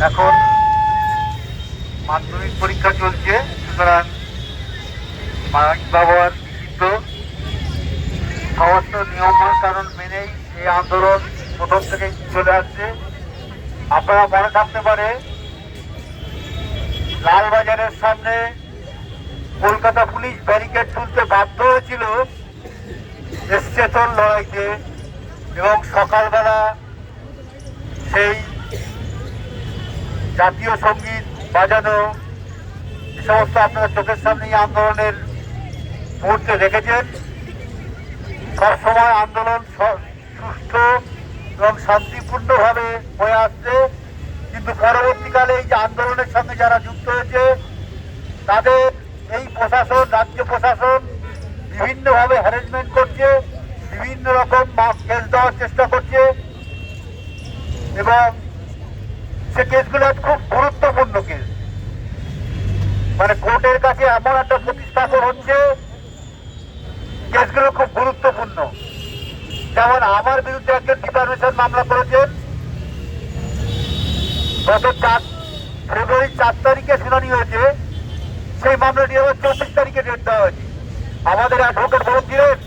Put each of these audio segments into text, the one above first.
এখন মাধ্যমিক পরীক্ষা চলছে, সুতরাং মানিক বাবুর বিহিত সমস্ত নিয়ম কানুন মেনেই এই আন্দোলন প্রথম থেকে চলে আসছে। আপনারা মনে থাকতে পারে লালবাজারের সামনে কলকাতা পুলিশ ব্যারিকেড তুলতে বাধ্য হয়েছিল নিশ্চেতন লড়াইতে, এবং সকালবেলা সেই জাতীয় সঙ্গীত বাজানো, এ সমস্ত আপনারা চোখের সামনে আন্দোলনের মুহূর্তে দেখেছেন। সবসময় আন্দোলন সুষ্ঠু এবং শান্তিপূর্ণভাবে হয়ে আসছে, কিন্তু পরবর্তীকালে এই যে আন্দোলনের সঙ্গে যারা যুক্ত হয়েছে তাদের এই প্রশাসন, রাজ্য প্রশাসন বিভিন্নভাবে হ্যারাসমেন্ট করছে, বিভিন্ন রকম কেস দেওয়ার চেষ্টা করছে, এবং সে কেসগুলো খুব গুরুত্বপূর্ণ কেস। মানে কোর্টের কাছে এমন একটা প্রতিস্থাপন হচ্ছে, কেসগুলো খুব গুরুত্বপূর্ণ। যেমন আমার বিরুদ্ধে একজন ডিফামেশন মামলা করেছেন, গত ফেব্রুয়ারি 4 তারিখে শুনানি হয়েছে, সেই মামলাটি আবার 24 তারিখে ডেট দেওয়া হয়েছে। আমাদের অ্যাডভোকেট বলেছিলেন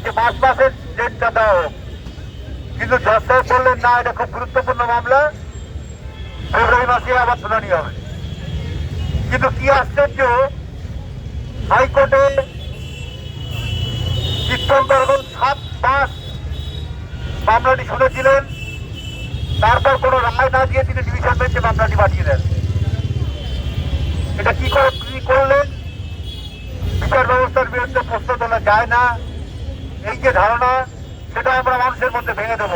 যে মাসের ডেটটা দেওয়া হোক, কিন্তু জজ সাহেব বললেন না, এটা খুব গুরুত্বপূর্ণ মামলা, ফেব্রুয়ারি মাসে আবার শুনানি হবে। কিন্তু কি আশ্চর্য, হাইকোর্টে চিত্তঙ্কর 7 মাস মামলাটি শুনেছিলেন, তারপর কোনো রায় না দিয়ে তিনি ডিভিশন বেঞ্চে মামলাটি পাঠিয়ে দেন। এটা কি করে তিনি করলেন? বিচার ব্যবস্থার বিরুদ্ধে প্রশ্ন তোলা যায় না, এই যে ধারণা, সেটা আমরা মানুষের মধ্যে ভেঙে দেব।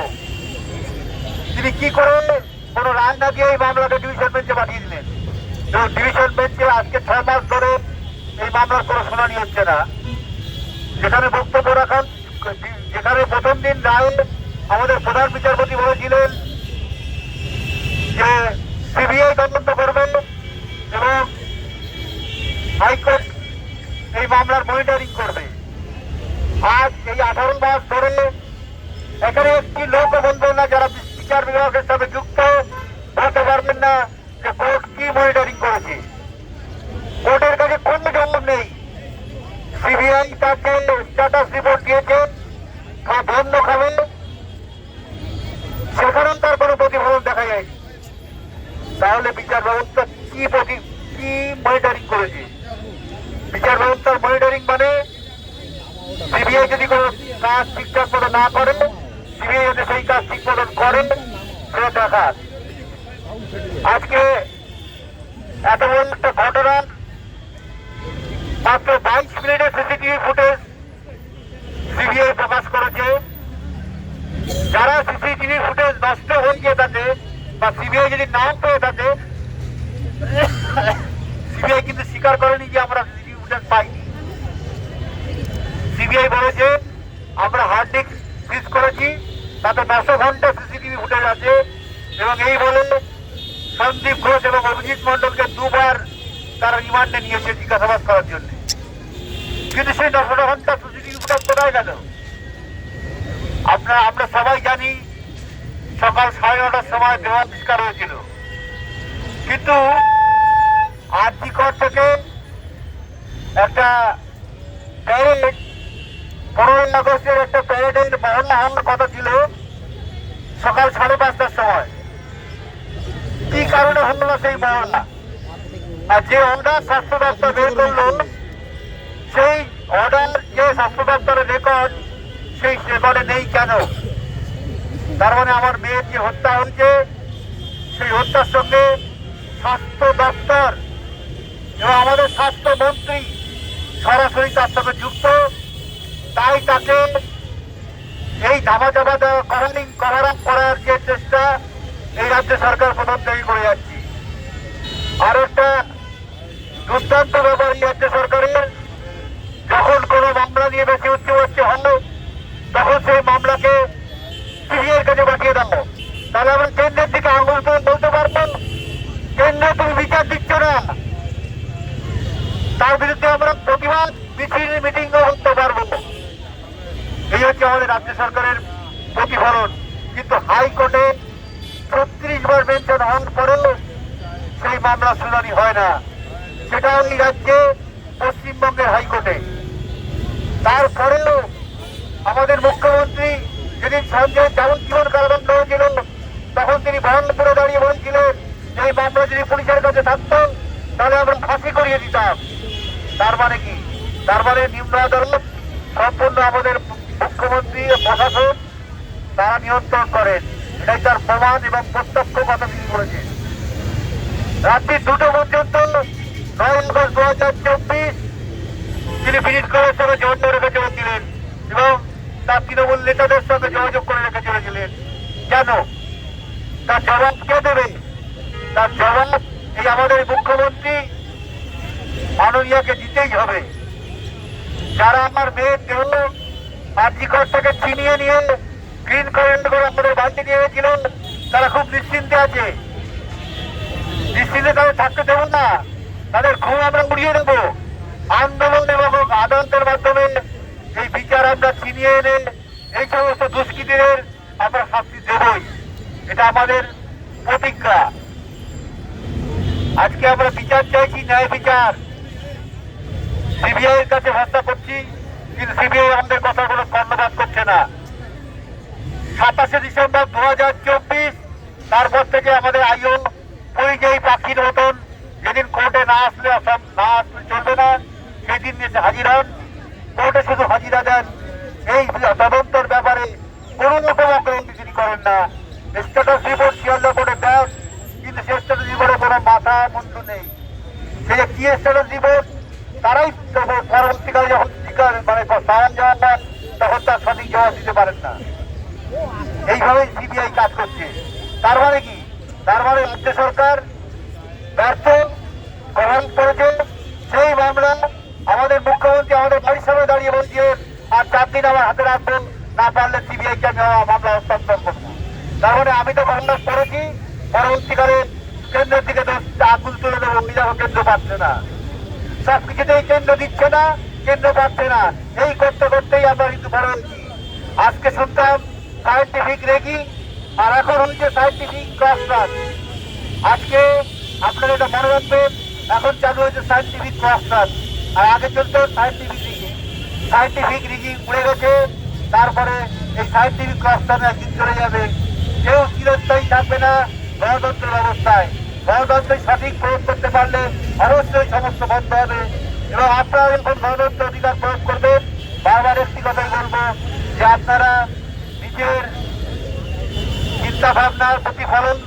তিনি কি করে কোনো রায় না দিয়ে এই মামলাটা ডিভিশন বেঞ্চে পাঠিয়ে দিলেন, এবং ডিভিশন বেঞ্চে আজকে 6 মাস ধরে এই মামলার কোনো শুনানি হচ্ছে না। যেখানে বক্তব্য রাখান, যেখানে প্রথম দিন রায়ে আমাদের প্রধান বিচারপতি বলেছিলেন যে সিবিআই তদন্ত করবে এবং হাইকোর্ট এই মামলার মনিটরিং করবে। আজ এই 18 মাস ধরে এখানে একটি লোকও বলবেন না, যারা বিচার বিভাগের সাথে যুক্ত, বলতে পারবেন না যে কোর্ট কি মনিটরিং করেছে। কোর্টের কাছে কোনো জবাব নেই। সিবিআই তাকে স্ট্যাটাস রিপোর্ট দিয়েছে, বন্ধ খাবে, সেখানেও তার কোনো প্রতিফলন দেখা যায়নি। তাহলে বিচার ব্যবস্থা কি মনিটরিং করেছে? বিচার ব্যবস্থার মনিটরিং মানে সিবিআই যদি কোনো কাজ ঠিকঠাক মতো না করে, সিবিআই যদি সেই কাজ ঠিক মতন করে, সেটা দেখার। আজকে এত বড় একটা ঘটনা, মাত্র 22 মিনিটের সিসিটিভি ফুটেজ সিবিআই প্রকাশ করেছে। যারা সিসিটিভি ফুটেজ নষ্ট হয়ে গিয়ে থাকে বা সিবিআই যদি নাও পেয়ে থাকে, সিবিআই কিন্তু স্বীকার করেনি যে আমরা সিসিটিভি ফুটেজ পাইনি। সিবিআই বলেছে আমরা হার্ড ডিস্ক ফ্রিজ করেছি, তাতে 900 ঘন্টা সিসিটিভি ফুটেজ আছে, এবং এই বলে সন্দীপ ঘোষ এবং অভিজিৎ মন্ডলকে 2 বার তারা রিমান্ডে নিয়েছে জিজ্ঞাসাবাদ করার জন্য। কিন্তু সেই 900 ঘন্টা সিসিটিভি ফুটেজ কোথায় গেল? আমরা সবাই জানি সকাল 9:30টার সময় দেহাবিষ্কার হয়েছিল, কিন্তু আরজিকর থেকে একটা প্যারেড, 15ই আগস্টের একটা প্যারেডের মহড়া হওয়ার কথা ছিল সকাল 5:30টার সময়। কি কারণে হল না সেই মহড়া? আর যে অর্ডার স্বাস্থ্য দপ্তর বের করলো, সেই অর্ডার যে স্বাস্থ্য দপ্তরের রেকর্ড, সেই রেকর্ডে নেই কেন? তার মানে আমার মেয়ের যে হত্যা হয়েছে, সেই হত্যার সঙ্গে স্বাস্থ্য দপ্তর এবং আমাদের স্বাস্থ্যমন্ত্রী সরাসরি তার সঙ্গে যুক্ত। তাই তাকে এই ধামাচাপা দেওয়া, কভার আপ করার যে চেষ্টা এই রাজ্য সরকার প্রথম থেকে করে যাচ্ছে। আর একটা দুর্দান্ত ব্যাপার এই রাজ্য সরকারের, যখন কোনো মামলা নিয়ে বেশি উচ্চবাচ্য হয়, তখন সেই মামলাকে সিবিআইয়ের কাছে পাঠিয়ে দাও। তাহলে আমরা কেন্দ্রের দিকে আঙুল করে বলতে পারবো, কেন্দ্র তুমি বিচার দিচ্ছ না। তার বিরুদ্ধে আমরা প্রতিবাদ মিটিংও করতে পারবো। এই হচ্ছে আমাদের রাজ্য সরকারের প্রতিফলন। কিন্তু হাইকোর্টে 36 দুবার মেনশন হওয়ার পরেও সেই মামলা শুনানি হয় না, সেটাও এই রাজ্যে পশ্চিমবঙ্গের হাইকোর্টে। তারপরেও আমাদের মুখ্যমন্ত্রী যেদিন সঞ্জয় যাবজ্জীবন কারাদণ্ড হয়েছিল তখন তিনি বহরমপুরে দাঁড়িয়ে বলেছিলেন এই মামলা যদি পুলিশের কাছে থাকতো তাহলে আমরা ফাঁসি করিয়ে দিতাম। তার মানে কি? তার মানে নিম্ন আদালত সম্পূর্ণ আমাদের মুখ্যমন্ত্রী ও প্রশাসন তারা নিয়ন্ত্রণ করেন, এটাই তার প্রমাণ এবং প্রত্যক্ষ কথা তিনি বলেছেন। রাত্রি 2টো পর্যন্ত 9 আগস্ট 2024 তিনি বিনীত করের সঙ্গে যোগাযোগ রেখে চলেছিলেন এবং তার তৃণমূল নেতাদের সঙ্গে যোগাযোগ করে রেখে চলেছিলেন। কেন? তার জবাব কে দেবে? তার জবাব এই আমাদের মুখ্যমন্ত্রী মাননীয়কে দিতেই হবে। যারা আমার মেয়ের দেহ আর্জিকর থেকে ছিনিয়ে নিয়ে গ্রিন করেন্ট করে আমাদের বাড়িতে নিয়ে গেছিল, তারা খুব নিশ্চিন্তে আছে। নিশ্চিন্তে তাদের থাকতে দেবো না, তাদের ঘুম আমরা উড়িয়ে দেবো। আন্দোলন এবং আদালতের মাধ্যমে এই বিচার আমরা ছিনিয়ে এনে এই সমস্ত দুষ্কৃতীদের আমরা শাস্তি দেবই, এটা আমাদের প্রতিজ্ঞা। আজকে আমরা বিচার চাইছি, ন্যায় বিচার। সিবিআই এর কাছে ভরসা করছি, কিন্তু সিবিআই আমাদের কথা কোনো কর্ণপাত করছে না। 27শে ডিসেম্বর 2024 তারপর থেকে আমাদের আইও পরিযায়ী পাখির মতন যেদিন কোর্টে না আসলে চলবে না, সেদিন হাজির হন। কোর্টে শুধু হাজিরা দেন, এই তদন্তের ব্যাপারে কোনো রকম অগ্রগতি তিনি করেন না। স্ট্যাটাস রিপোর্ট শিয়ালদা কোর্টে দেন, কিন্তু সে স্ট্যাটাস রিপোর্টে কোনো মাথা মুন্ডু নেই। সে যে কি স্ট্যাটাস রিপোর্ট তারাই পরবর্তীকালে যখন মানে সামান যাওয়ার পর তখন তার সঠিক জবাব দিতে পারেন না। এইভাবেই সিবিআই কাজ করছে। তার মানে কি? তার মানে রাজ্য সরকার ব্যর্থ গ্রহণ করেছে। সেই মামলা আমাদের মুখ্যমন্ত্রী আমাদের বাড়ির সামনে দাঁড়িয়ে বলছেন আর 4 দিন আমার হাতে রাখবো, না পারলে সিবিআই কে মামলা হস্তান্তর করবো। তার মানে আমি তো মামলা করেছি, পরবর্তীকালে কেন্দ্রের দিকে আঙুল তুলে দেবো, ওই দেখো কেন্দ্র পাচ্ছে না, সবকিছুতেই কেন্দ্র দিচ্ছে না, কেন্দ্র পাচ্ছে না। এই করতে করতেই আমরা কিন্তু বড় হয়েছি। আজকে শুনতাম সায়েন্টিফিক রেগি, আর এখন হচ্ছে সায়েন্টিফিক ক্রসরান। আজকে আপনারা এটা মনে রাখবেন, এখন চালু হয়েছে সায়েন্টিফিক ক্রসরান, আর আগে চলতো সায়েন্টিফিক রিগিং। সায়েন্টিফিক রিগিং উড়ে গেছে, তারপরে এই সায়েন্টিফিক ক্রসরান একদিন চলে যাবে। কেউ চিরস্থায়ী থাকবে না গণতন্ত্র ব্যবস্থায়। গণতন্ত্র সঠিক প্রয়োগ করতে পারলে অবশ্যই সমস্ত বন্ধ হবে। এবং আপনারা যখন গণতন্ত্র অধিকার প্রয়োগ করবেন, বারবার একটি কথাই বলবো যে আপনারা নিজের চিন্তা ভাবনার প্রতিফলন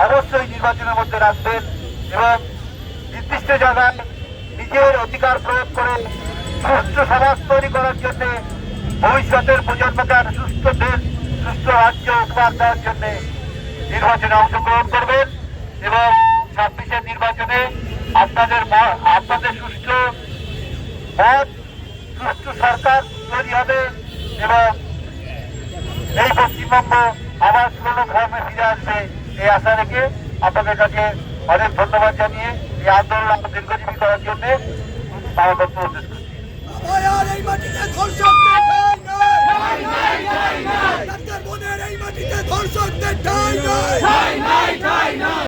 অবশ্যই নির্বাচনের মধ্যে রাখবেন এবং নির্দিষ্ট জায়গায় নিজের অধিকার প্রয়োগ করে সুস্থ সমাজ তৈরি করার জন্য, ভবিষ্যতের প্রজন্মকে আর সুস্থ দেশ, সুস্থ রাজ্য উপহার দেওয়ার জন্য নির্বাচনে অংশগ্রহণ করবেন এবং 26-এর নির্বাচনে আপনাদের সুষ্ঠু মত, সুষ্ঠু সরকার তৈরি হবে এবং এই পশ্চিমবঙ্গ আবার পুরোনো ধর্মে ফিরে আসবে, এই আশা রেখে আপনাদের কাছে অনেক ধন্যবাদ জানিয়ে এই আন্দোলন আরো দীর্ঘজীবী করার জন্য আমার বক্তব্য শেষ করছি। এই মাটিতে ধর্ষকদের ঠাঁই নাই।